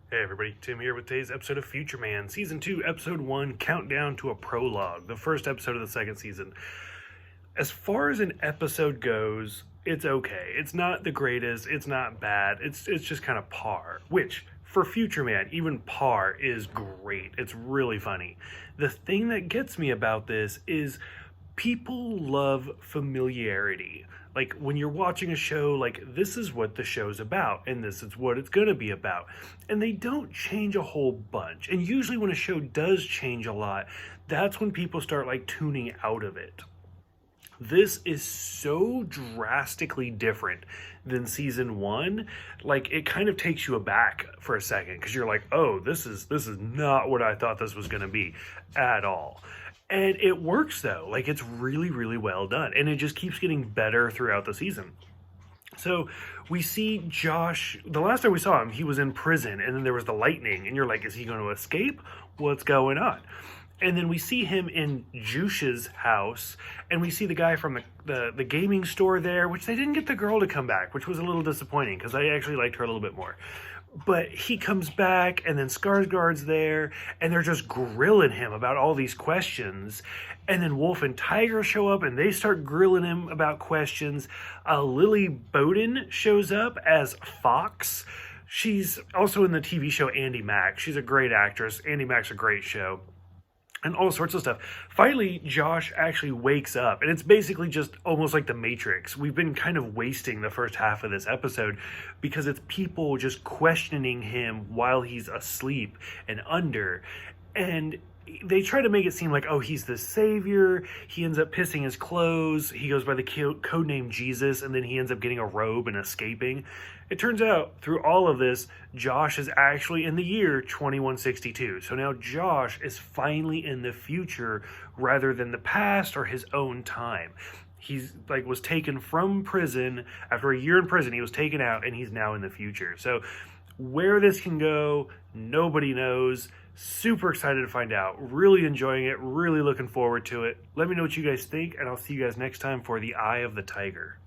Hey everybody, Tim here with today's episode of Future Man, Season 2, Episode 1, Countdown to a Prologue, the first episode of the second season. As far as an episode goes, it's okay. It's not the greatest, it's not bad, it's just kind of par, which, for Future Man, even par is great. It's really funny. The thing that gets me about this is people love familiarity. Like when you're watching a show, like this is what the show's about and this is what it's going to be about. And they don't change a whole bunch. And usually when a show does change a lot, that's when people start like tuning out of it. This is so drastically different than season 1. Like it kind of takes you aback for a second because you're like, oh, this is not what I thought this was going to be at all. And it works though. Like it's really, really well done. And it just keeps getting better throughout the season. So we see Josh, the last time we saw him, he was in prison and then there was the lightning and you're like, is he going to escape? What's going on? And then we see him in Jush's house and we see the guy from the gaming store there, which they didn't get the girl to come back, which was a little disappointing because I actually liked her a little bit more. But he comes back and then Skarsgård's there and they're just grilling him about all these questions. And then Wolf and Tiger show up and they start grilling him about questions. Lily Bowden shows up as Fox. She's also in the TV show Andy Mack. She's a great actress. Andy Mack's a great show. And all sorts of stuff. Finally, Josh actually wakes up, and it's basically just almost like the Matrix. We've been kind of wasting the first half of this episode because it's people just questioning him while he's asleep and under. And they try to make it seem like, oh, he's the savior. He ends up pissing his clothes. He goes by the code name Jesus, and then he ends up getting a robe and escaping. It turns out, through all of this, Josh is actually in the year 2162. So now Josh is finally in the future rather than the past or his own time. He's was taken from prison. After a year in prison, he was taken out, and he's now in the future. So where this can go, nobody knows. Super excited to find out. Really enjoying it. Really looking forward to it. Let me know what you guys think, and I'll see you guys next time for The Eye of the Tiger.